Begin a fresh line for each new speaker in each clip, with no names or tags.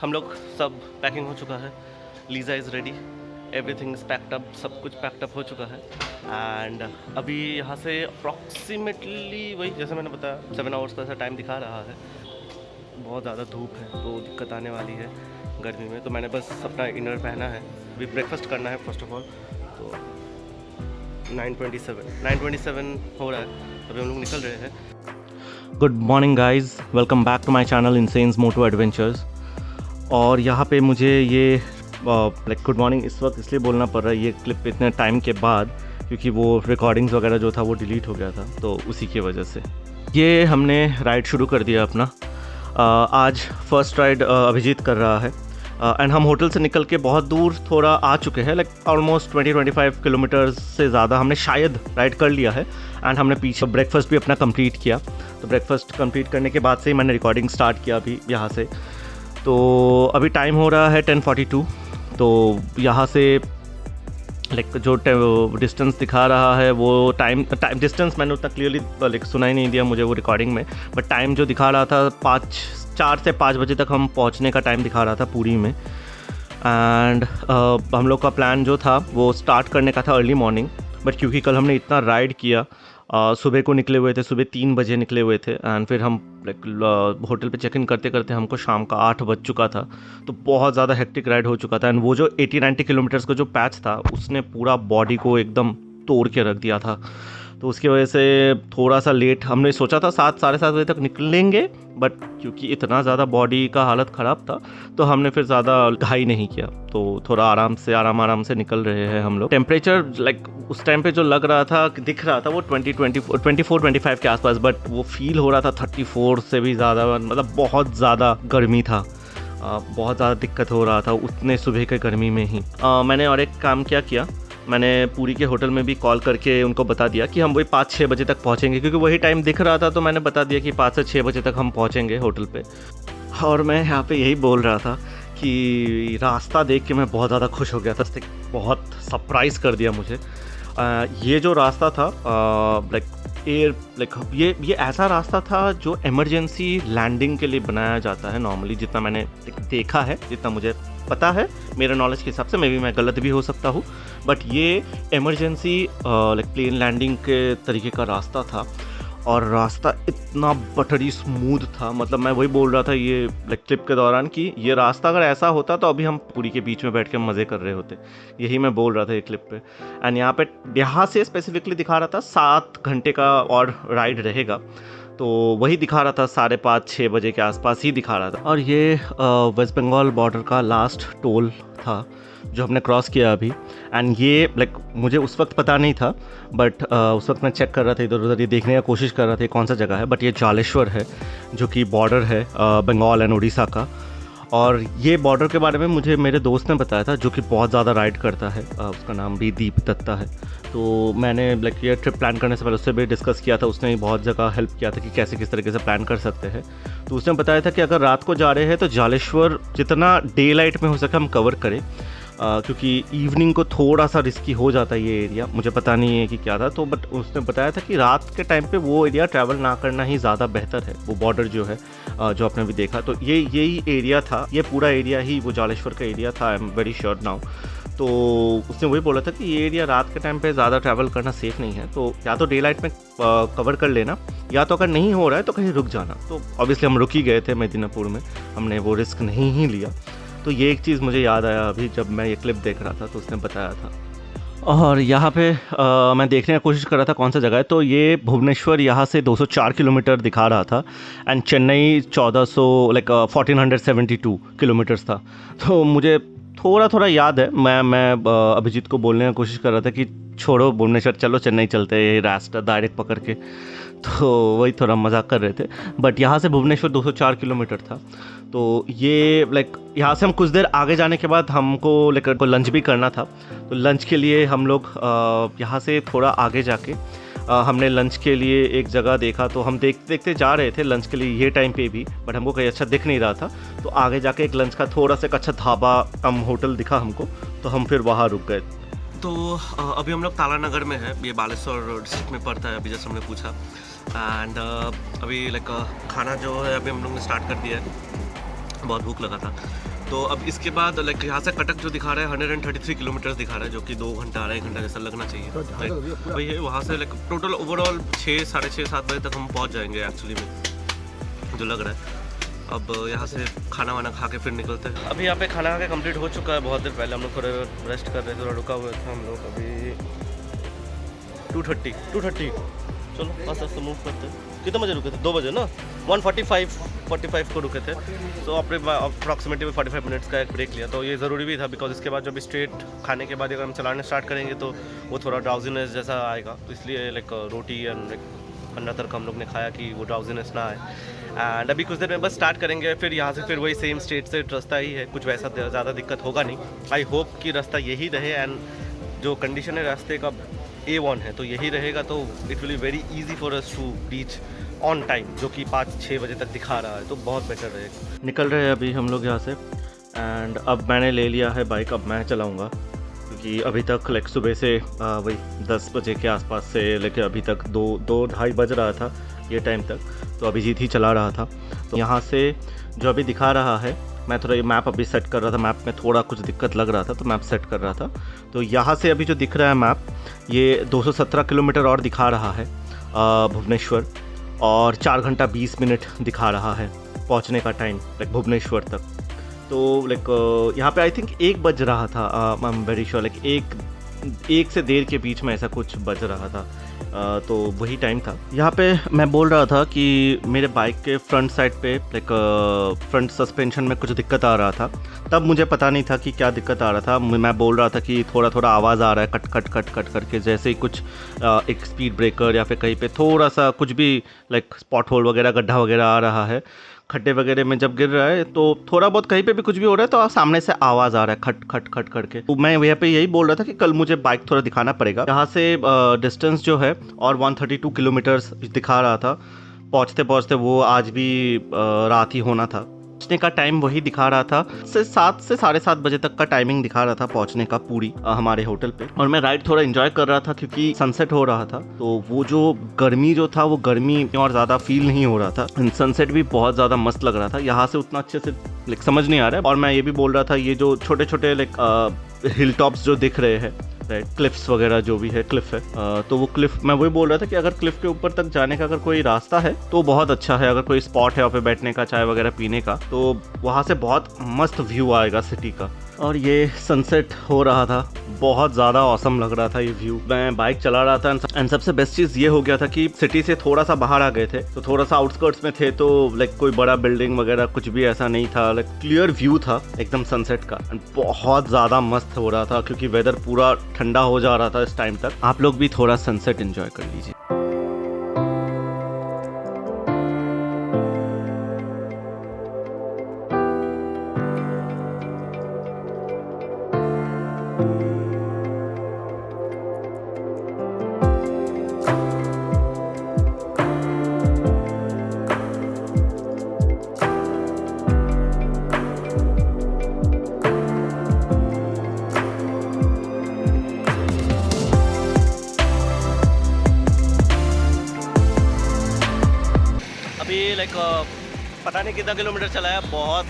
हम लोग सब पैकिंग हो चुका है। Lisa is ready, everything is packed up, सब कुछ पैक्ड अप हो चुका है। एंड अभी यहाँ से अप्रॉक्सीमेटली वही जैसे मैंने बताया 7 आवर्स का ऐसा टाइम दिखा रहा है। बहुत ज़्यादा धूप है तो दिक्कत आने वाली है गर्मी में, तो मैंने बस अपना इनर पहना है। अभी ब्रेकफास्ट करना है फर्स्ट ऑफ ऑल। तो 9:27 हो रहा है, अभी हम लोग निकल रहे हैं। Good morning guys, welcome back to my channel insane moto adventures. और यहाँ पे मुझे ये गुड मॉर्निंग इस वक्त इसलिए बोलना पड़ रहा है ये क्लिप इतने टाइम के बाद, क्योंकि वो रिकॉर्डिंग्स वगैरह जो था वो डिलीट हो गया था, तो उसी की वजह से ये हमने राइड शुरू कर दिया अपना। आज फर्स्ट राइड अभिजीत कर रहा है। एंड हम होटल से निकल के बहुत दूर थोड़ा आ चुके हैं, ऑलमोस्ट 20-25 किलोमीटर्स से ज़्यादा हमने शायद राइड कर लिया है। एंड हमने पीछे ब्रेकफास्ट भी अपना कंप्लीट किया। तो ब्रेकफास्ट कंप्लीट करने के बाद से ही मैंने रिकॉर्डिंग स्टार्ट किया अभी यहाँ से। तो अभी टाइम हो रहा है 10:42। तो यहाँ से जो डिस्टेंस दिखा रहा है वो टाइम डिस्टेंस मैंने उतना क्लियरली सुना ही नहीं दिया मुझे वो रिकॉर्डिंग में, बट टाइम जो दिखा रहा था 4 से 5 बजे तक हम पहुँचने का टाइम दिखा रहा था पुरी में। एंड हम लोग का प्लान जो था वो स्टार्ट करने का था अर्ली मॉर्निंग, बट क्योंकि कल हमने इतना राइड किया, सुबह को निकले हुए थे, सुबह 3 बजे निकले हुए थे। एंड फिर हम होटल पे चेक इन करते करते हमको शाम का 8 बज चुका था। तो बहुत ज़्यादा हेक्टिक राइड हो चुका था। एंड वो जो 80-90 किलोमीटर्स का जो पैच था उसने पूरा बॉडी को एकदम तोड़ के रख दिया था। तो उसकी वजह से थोड़ा सा लेट हमने सोचा था 7-7:30 बजे तक निकलेंगे, बट क्योंकि इतना ज़्यादा बॉडी का हालत ख़राब था तो हमने फिर ज़्यादा घाई नहीं किया। तो थोड़ा आराम से निकल रहे हैं हम लोग। टेम्परेचर उस टाइम पे जो लग रहा था दिख रहा था वो 24-25 के आसपास, बट वो फील हो रहा था 34 से भी ज़्यादा, मतलब बहुत ज़्यादा गर्मी था। बहुत ज़्यादा दिक्कत हो रहा था उतने सुबह के गर्मी में ही। मैंने और एक काम किया मैंने पूरी के होटल में भी कॉल करके उनको बता दिया कि हम वही 5-6 बजे तक पहुंचेंगे, क्योंकि वही टाइम दिख रहा था। तो मैंने बता दिया कि 5 से 6 बजे तक हम पहुंचेंगे होटल पे। और मैं यहाँ पे यही बोल रहा था कि रास्ता देख के मैं बहुत ज़्यादा खुश हो गया था। बहुत सरप्राइज़ कर दिया मुझे। ये जो रास्ता था ये ऐसा रास्ता था जो इमरजेंसी लैंडिंग के लिए बनाया जाता है नॉर्मली, जितना मैंने देखा है, जितना मुझे पता है मेरे नॉलेज के हिसाब से। मैं गलत भी हो सकता हूँ, बट ये इमरजेंसी प्लेन लैंडिंग के तरीके का रास्ता था। और रास्ता इतना बटरी स्मूथ था, मतलब मैं वही बोल रहा था ये ट्रिप के दौरान कि ये रास्ता अगर ऐसा होता तो अभी हम पूरी के बीच में बैठ के मज़े कर रहे होते। यही मैं बोल रहा था ये क्लिप पे। एंड यहाँ से स्पेसिफिकली दिखा रहा था 7 घंटे का और राइड रहेगा, तो वही दिखा रहा था 5:30-6 बजे के आसपास ही दिखा रहा था। और ये वेस्ट बंगाल बॉर्डर का लास्ट टोल था जो हमने क्रॉस किया अभी। एंड ये मुझे उस वक्त पता नहीं था, बट उस वक्त मैं चेक कर रहा था इधर उधर, ये देखने का कोशिश कर रहा था कौन सा जगह है। बट ये जालेश्वर है जो कि बॉर्डर है बंगाल एंड उड़ीसा का। और ये बॉर्डर के बारे में मुझे मेरे दोस्त ने बताया था जो कि बहुत ज़्यादा राइड करता है। उसका नाम भी दीप दत्ता है। तो मैंने ये ट्रिप प्लान करने से पहले उससे भी डिस्कस किया था। उसने बहुत जगह हेल्प किया था कि कैसे किस तरीके से प्लान कर सकते हैं। तो उसने बताया था कि अगर रात को जा रहे हैं तो जालेश्वर जितना डे लाइट में हो सके हम कवर करें, क्योंकि इवनिंग को थोड़ा सा रिस्की हो जाता है ये एरिया। मुझे पता नहीं है कि क्या था, तो बट उसने बताया था कि रात के टाइम पे वो एरिया ट्रैवल ना करना ही ज़्यादा बेहतर है। वो बॉर्डर जो है जो आपने भी देखा, तो यही एरिया था, ये पूरा एरिया ही वो जालेश्वर का एरिया था। I am very sure now. तो उसने वही बोला था कि ये एरिया रात के टाइम पे ज़्यादा ट्रैवल करना सेफ़ नहीं है, तो या तो डे लाइट में कवर कर लेना, या तो अगर नहीं हो रहा है तो कहीं रुक जाना। तो ऑब्वियसली हम रुक ही गए थे मेदिनीपुर में, हमने वो रिस्क नहीं ही लिया। तो ये एक चीज़ मुझे याद आया अभी जब मैं ये क्लिप देख रहा था, तो उसने बताया था। और यहाँ पे मैं देखने की कोशिश कर रहा था कौन सा जगह है। तो ये भुवनेश्वर यहाँ से 204 किलोमीटर दिखा रहा था, एंड चेन्नई 1472 किलोमीटर्स था। तो मुझे थोड़ा याद है। मैं अभिजीत को बोलने की कोशिश कर रहा था कि छोड़ो भुवनेश्वर, चलो चेन्नई चलते हैं रास्ता डायरेक्ट पकड़ के। तो वही थोड़ा मजाक कर रहे थे। बट यहाँ से भुवनेश्वर 204 किलोमीटर था। तो ये यहाँ से हम कुछ देर आगे जाने के बाद हमको को लंच भी करना था। तो लंच के लिए हम लोग यहाँ से थोड़ा आगे जाके हमने लंच के लिए एक जगह देखा। तो हम देखते जा रहे थे लंच के लिए ये टाइम पे भी, बट हमको कहीं अच्छा दिख नहीं रहा था। तो आगे जाके एक लंच का थोड़ा सा अच्छा ढाबा कम होटल दिखा हमको, तो हम फिर वहाँ रुक गए। तो अभी हम लोग तालानगर में है, ये बालेश्वर डिस्ट्रिक्ट में पड़ता है, अभी जैसे हमने पूछा। एंड अभी खाना जो है अभी हम लोग ने स्टार्ट कर दिया है। बहुत भूख लगा था। तो अब इसके बाद लाइक यहाँ से कटक जो दिखा रहा है 133 किलोमीटर दिखा रहा है, जो कि 2 घंटा 2.5 घंटा जैसा लगना चाहिए। तो वही है, वहाँ से लाइक टोटल ओवरऑल 6 साढ़े 6 7 बजे तक हम पहुँच जाएंगे एक्चुअली में, जो लग रहा है। अब यहाँ से खाना वाना खा के फिर निकलते हैं। अभी यहाँ पे खाना खा के कंप्लीट हो चुका है, बहुत देर पहले हम लोग थोड़े रेस्ट कर रहे थे, थोड़ा रुका हुआ था हम लोग। अभी 2:30 चलो बस ऐसे मूव करते हैं। कितने बजे रुके थे? 2 बजे ना, 1:45 को रुके थे। तो अपने अप्रॉक्सीमेटली 45 मिनट्स का एक ब्रेक लिया, तो ये ज़रूरी भी था बिकॉज इसके बाद जब स्ट्रेट खाने के बाद अगर हम चलाने स्टार्ट करेंगे तो वो थोड़ा ड्राउजीनेस जैसा आएगा, तो इसलिए लाइक रोटी एंड लाइक अंडा तक हम लोग ने खाया कि वो ड्राउजीनेस ना आए। एंड अभी कुछ देर में बस स्टार्ट करेंगे, फिर यहाँ से फिर वही सेम स्टेट से रास्ता ही है, कुछ वैसा ज़्यादा दिक्कत होगा नहीं। आई होप कि रास्ता यही रहे एंड जो कंडीशन है रास्ते का A1 है, तो यही रहेगा, तो it will be very easy for us to reach on time, जो कि 5-6 बजे तक दिखा रहा है, तो बहुत बेटर रहेगा। निकल रहे हैं अभी हम लोग यहाँ से एंड अब मैंने ले लिया है बाइक, अब मैं चलाऊँगा क्योंकि अभी तक लाइक सुबह से वही 10 बजे के आसपास से लेके अभी तक 2-2:30 बज रहा था ये टाइम तक, तो अभिजीत ही चला रहा था। तो यहाँ से जो अभी दिखा रहा है, मैं थोड़ा ये मैप अभी सेट कर रहा था, मैप में थोड़ा कुछ दिक्कत लग रहा था तो मैप सेट कर रहा था। तो यहाँ से अभी जो दिख रहा है मैप, ये 217 किलोमीटर और दिखा रहा है भुवनेश्वर, और 4 घंटा 20 मिनट दिखा रहा है पहुँचने का टाइम लाइक भुवनेश्वर तक। तो लाइक यहाँ पे आई थिंक 1 बज रहा था, I am very sure, like 1 से 1:30 के बीच में ऐसा कुछ बज रहा था। तो वही टाइम था। यहाँ पे मैं बोल रहा था कि मेरे बाइक के फ्रंट साइड पे लाइक फ्रंट सस्पेंशन में कुछ दिक्कत आ रहा था, तब मुझे पता नहीं था कि क्या दिक्कत आ रहा था। मैं बोल रहा था कि थोड़ा थोड़ा आवाज़ आ रहा है, कट कट कट कट करके, जैसे ही कुछ एक स्पीड ब्रेकर या फिर कहीं पे थोड़ा सा कुछ भी लाइक स्पॉट होल वगैरह, गड्ढा वगैरह आ रहा है, खड्डे वगैरह में जब गिर रहा है तो थोड़ा बहुत कहीं पे भी कुछ भी हो रहा है तो सामने से आवाज़ आ रहा है खट खट खट करके। तो मैं यहाँ पे यही बोल रहा था कि कल मुझे बाइक थोड़ा दिखाना पड़ेगा। यहाँ से डिस्टेंस जो है और 132 किलोमीटर्स दिखा रहा था, पहुँचते पहुँचते वो आज भी रात ही होना था। पहुंचने का टाइम वही दिखा रहा था, 7 से 7:30 बजे तक का टाइमिंग दिखा रहा था पहुंचने का पूरी हमारे होटल पे। और मैं राइड थोड़ा एंजॉय कर रहा था क्योंकि सनसेट हो रहा था, तो वो जो गर्मी जो था वो गर्मी और ज़्यादा फील नहीं हो रहा था। सनसेट भी बहुत ज़्यादा मस्त लग रहा था। यहाँ से उतना अच्छे से लाइक समझ नहीं आ रहा है। और मैं ये भी बोल रहा था, ये जो छोटे छोटे लाइक हिल टॉप्स जो दिख रहे हैं, क्लिफ्स वगैरह जो भी है, क्लिफ है, तो वो क्लिफ, मैं वही बोल रहा था कि अगर क्लिफ के ऊपर तक जाने का अगर कोई रास्ता है तो बहुत अच्छा है। अगर कोई स्पॉट है वहाँ पे बैठने का, चाय वगैरह पीने का, तो वहाँ से बहुत मस्त व्यू आएगा सिटी का। और ये सनसेट हो रहा था, बहुत ज़्यादा ऑसम लग रहा था ये व्यू। मैं बाइक चला रहा था एंड सबसे बेस्ट चीज़ ये हो गया था कि सिटी से थोड़ा सा बाहर आ गए थे, तो थोड़ा सा आउटस्कर्ट्स में थे, तो लाइक कोई बड़ा बिल्डिंग वगैरह कुछ भी ऐसा नहीं था, लाइक क्लियर व्यू था एकदम सनसेट का एंड बहुत ज़्यादा मस्त हो रहा था क्योंकि वेदर पूरा ठंडा हो जा रहा था इस टाइम तक। आप लोग भी थोड़ा सनसेट एंजॉय कर लीजिए। लाइक पता नहीं कितना किलोमीटर चला है, बहुत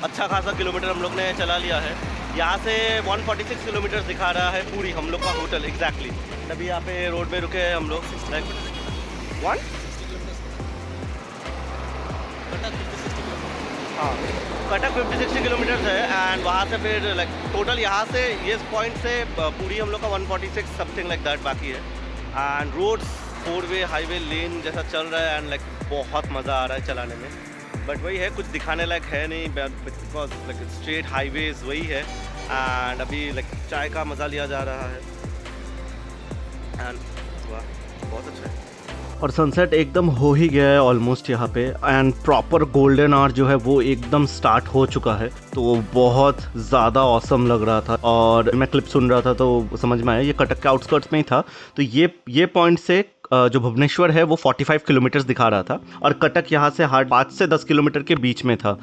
अच्छा खासा किलोमीटर हम लोग ने चला लिया है। यहाँ से 146 किलोमीटर दिखा रहा है पूरी हम लोग का होटल एग्जैक्टली। तभी यहाँ पे रोड में रुके हैं हम लोग। हाँ, कटक 50-60 किलोमीटर है एंड वहाँ से फिर लाइक टोटल यहाँ से ये पॉइंट से पूरी हम लोग का 146 समथिंग लाइक दैट बाकी है। एंड रोड्स 4-वे हाईवे लेन जैसा चल रहा है एंड लाइक बहुत मज़ा आ रहा है चलाने में। बट वही है, कुछ दिखाने लायक है नहीं बिकॉज लाइक स्ट्रेट हाईवेज वही है। एंड अभी लाइक चाय का मज़ा लिया जा रहा है एंड वाह बहुत अच्छा है। और सनसेट एकदम हो ही गया है ऑलमोस्ट यहाँ पे एंड प्रॉपर गोल्डन आवर जो है वो एकदम स्टार्ट हो चुका है, तो बहुत ज़्यादा ऑसम लग रहा था। और मैं क्लिप सुन रहा था तो समझ में आया ये कटक के आउटस्कर्ट्स में ही था, तो ये पॉइंट से जो भुवनेश्वर है वो 45 किलोमीटर दिखा रहा था और कटक यहाँ से हार्ड 5 से 10 किलोमीटर के बीच में था।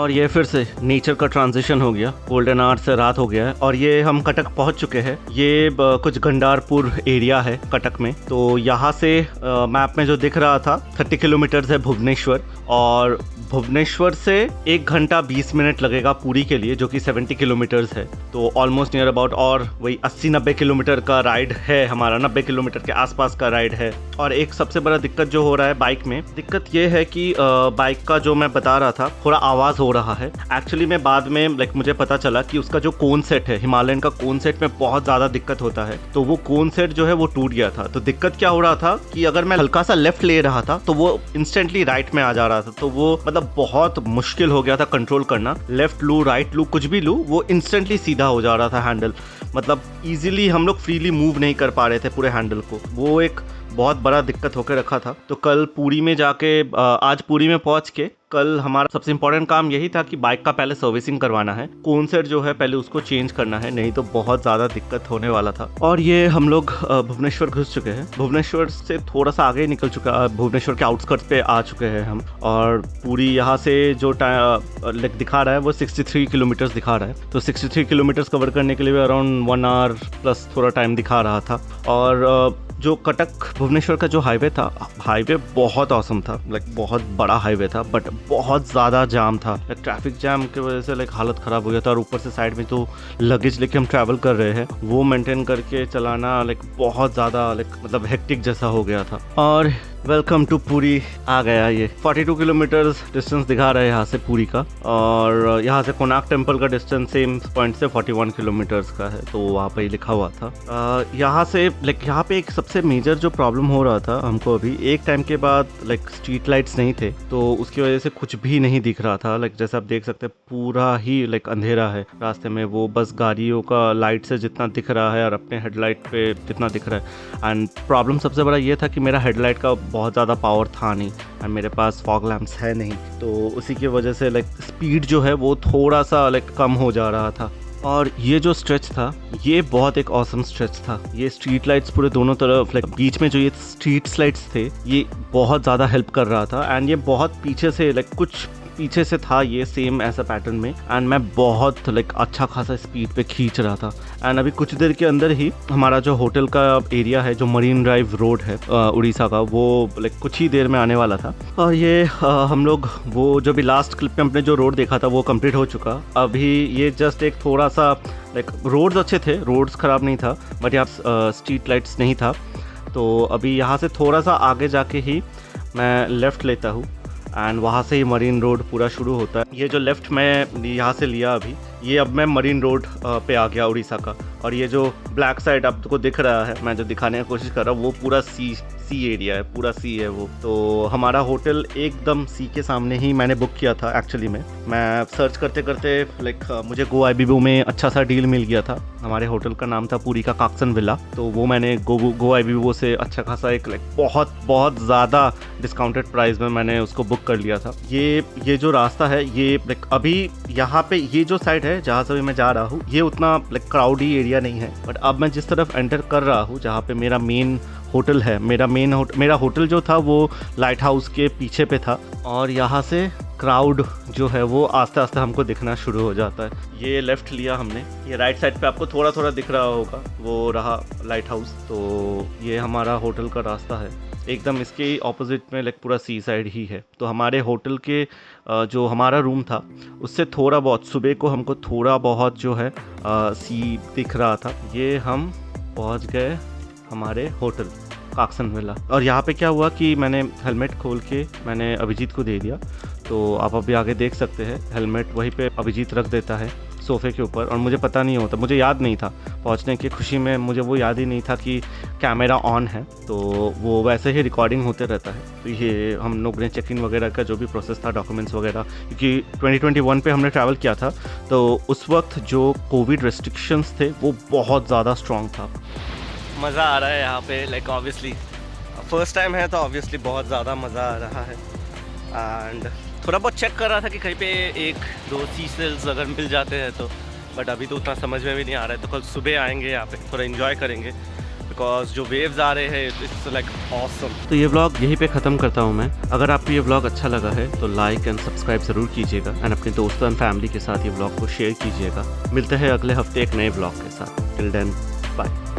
और ये फिर से नेचर का ट्रांजिशन हो गया, गोल्डन आवर से रात हो गया है और ये हम कटक पहुंच चुके हैं। ये कुछ गंडारपुर एरिया है कटक में। तो यहाँ से मैप में जो दिख रहा था 30 किलोमीटर है भुवनेश्वर, और भुवनेश्वर से 1 घंटा 20 मिनट लगेगा पुरी के लिए, जो कि 70 किलोमीटर्स है। तो ऑलमोस्ट नियर अबाउट और वही 80-90 किलोमीटर का राइड है हमारा, 90 किलोमीटर के आसपास का राइड है। और एक सबसे बड़ा दिक्कत जो हो रहा है बाइक में, दिक्कत ये है कि बाइक का जो मैं बता रहा था थोड़ा आवाज़ हो रहा है। एक्चुअली में बाद में मुझे पता चला कि उसका जो कोन सेट है, हिमालयन का कोन सेट में बहुत ज़्यादा दिक्कत होता है। तो वो कोन सेट जो है वो टूट गया था। तो दिक्कत क्या हो रहा था कि अगर मैं हल्का सा लेफ्ट ले रहा था तो वो इंस्टेंटली राइट में आ जा रहा था। तो वो बहुत मुश्किल हो गया था कंट्रोल करना। लेफ्ट लूँ राइट लूँ कुछ भी लूँ, वो इंस्टेंटली सीधा हो जा रहा था हैंडल। इजीली हम लोग फ्रीली मूव नहीं कर पा रहे थे पूरे हैंडल को। वो एक बहुत बड़ा दिक्कत होकर रखा था। तो कल पुरी में जाके आज पुरी में पहुंच के कल हमारा सबसे इम्पोर्टेंट काम यही था कि बाइक का पहले सर्विसिंग करवाना है, कोन सेट जो है पहले उसको चेंज करना है, नहीं तो बहुत ज़्यादा दिक्कत होने वाला था। और ये हम लोग भुवनेश्वर घुस चुके हैं। भुवनेश्वर से थोड़ा सा आगे निकल चुका, भुवनेश्वर के आउटस्कर्ट्स पे आ चुके हैं हम। और पुरी यहाँ से जो दिखा रहा है वो 63 किलोमीटर्स दिखा रहा है। तो 63 किलोमीटर्स कवर करने के लिए अराउंड 1 आवर प्लस थोड़ा टाइम दिखा रहा था। और जो कटक भुवनेश्वर का जो हाईवे था, हाईवे बहुत औसम था, बहुत बड़ा हाईवे था, बट बहुत ज़्यादा जाम था। ट्रैफिक जाम की वजह से हालत ख़राब हो गया था। और ऊपर से साइड में तो लगेज लेके हम ट्रैवल कर रहे हैं, वो मेंटेन करके चलाना बहुत ज़्यादा हेक्टिक जैसा हो गया था। और वेलकम टू पुरी आ गया। ये 42 किलोमीटर्स डिस्टेंस दिखा रहा है यहाँ से पुरी का, और यहाँ से कोणार्क टेम्पल का डिस्टेंस सेम पॉइंट से 41 किलोमीटर्स का है। तो वहाँ पे ही लिखा हुआ था। यहाँ से यहाँ पे एक सबसे मेजर जो प्रॉब्लम हो रहा था हमको, अभी एक टाइम के बाद स्ट्रीट लाइट्स नहीं थे, तो उसकी वजह से कुछ भी नहीं दिख रहा था। जैसे आप देख सकते हैं पूरा ही अंधेरा है रास्ते में। वो बस गाड़ियों का लाइट से जितना दिख रहा है और अपने हेडलाइट पे जितना दिख रहा है। एंड प्रॉब्लम सबसे बड़ा ये था कि मेरा हेडलाइट का बहुत ज़्यादा पावर था नहीं, और मेरे पास फॉग लैम्प्स है नहीं। तो उसी की वजह से स्पीड जो है वो थोड़ा सा कम हो जा रहा था। और ये जो स्ट्रेच था ये बहुत एक ऑसम स्ट्रेच था। ये स्ट्रीट लाइट्स पूरे दोनों तरफ बीच में जो ये स्ट्रीट लाइट्स थे ये बहुत ज़्यादा हेल्प कर रहा था। एंड ये बहुत पीछे से कुछ पीछे से था ये सेम ऐसा पैटर्न में। एंड मैं बहुत अच्छा खासा स्पीड पे खींच रहा था। एंड अभी कुछ देर के अंदर ही हमारा जो होटल का एरिया है, जो मरीन ड्राइव रोड है उड़ीसा का, वो कुछ ही देर में आने वाला था। और ये हम लोग वो जो भी लास्ट क्लिप में हमने जो रोड देखा था वो कंप्लीट हो चुका। अभी ये जस्ट एक थोड़ा सा रोड्स अच्छे थे, रोड्स ख़राब नहीं था, बट यहाँ स्ट्रीट लाइट्स नहीं था। तो अभी यहाँ से थोड़ा सा आगे जाके ही मैं लेफ़्ट लेता हूँ एंड वहाँ से ही मरीन रोड पूरा शुरू होता है। ये जो लेफ़्ट मैं यहाँ से लिया अभी, ये अब मैं मरीन रोड पे आ गया उड़ीसा का। और ये जो ब्लैक साइड आपको दिख रहा है, मैं जो दिखाने की कोशिश कर रहा हूँ, वो पूरा सी एरिया है, पूरा सी है वो। तो हमारा होटल एकदम सी के सामने ही मैंने बुक किया था। एक्चुअली में मैं सर्च करते करते मुझे गो आईबीबो में अच्छा सा डील मिल गया था। हमारे होटल का नाम था पुरी का काक्सन विला। तो वो मैंने गो आईबीबो से अच्छा खासा बहुत ज़्यादा डिस्काउंटेड प्राइस में मैंने उसको बुक कर लिया था। ये जो रास्ता है ये अभी यहाँ पे ये जो साइड है जहाँ से मैं जा रहा हूँ, ये उतना क्राउडी एरिया नहीं है। बट अब मैं जिस तरफ एंटर कर रहा हूँ, जहाँ पे मेरा मेन होटल है, मेरा होटल जो था वो लाइट हाउस के पीछे पे था। और यहाँ से क्राउड जो है वो आस्ते आस्ते हमको दिखना शुरू हो जाता है। ये लेफ़्ट लिया हमने, ये राइट साइड पे आपको थोड़ा थोड़ा दिख रहा होगा, वो रहा लाइट हाउस। तो ये हमारा होटल का रास्ता है। एकदम इसके ऑपोजिट में पूरा सी साइड ही है। तो हमारे होटल के जो हमारा रूम था उससे थोड़ा बहुत सुबह को हमको थोड़ा बहुत जो है सी दिख रहा था। ये हम पहुंच गए हमारे होटल काक्सन विला। और यहाँ पे क्या हुआ कि मैंने हेलमेट खोल के मैंने अभिजीत को दे दिया। तो आप अभी आगे देख सकते हैं हेलमेट वहीं पे अभिजीत रख देता है सोफ़े के ऊपर। और मुझे पता नहीं होता, मुझे याद नहीं था पहुंचने की खुशी में, मुझे वो याद ही नहीं था कि कैमरा ऑन है। तो वो वैसे ही रिकॉर्डिंग होते रहता है। तो ये हम लोग ने चेक इन वगैरह का जो भी प्रोसेस था, डॉक्यूमेंट्स वगैरह, क्योंकि 2021 पे हमने ट्रैवल किया था, तो उस वक्त जो कोविड रेस्ट्रिक्शंस थे वो बहुत ज़्यादा स्ट्रॉन्ग था। मज़ा आ रहा है यहाँ पे, ऑब्वियसली फर्स्ट टाइम है तो ऑब्वियसली बहुत ज़्यादा मज़ा आ रहा है। एंड थोड़ा बहुत चेक कर रहा था कि कहीं पे 1-2 सी सेल्स अगर मिल जाते हैं तो, बट अभी तो उतना समझ में भी नहीं आ रहा है। तो कल सुबह आएंगे यहाँ पे, थोड़ा इन्जॉय करेंगे। बिकॉज जो वेव्स आ रहे हैं इट्स लाइक ऑसम। तो ये व्लॉग यहीं पे ख़त्म करता हूँ मैं। अगर आपको ये व्लॉग अच्छा लगा है तो लाइक एंड सब्सक्राइब ज़रूर कीजिएगा एंड अपने दोस्तों एंड फैमिली के साथ ये व्लॉग को शेयर कीजिएगा। मिलते हैं अगले हफ्ते एक नए व्लॉग के साथ। Till then bye.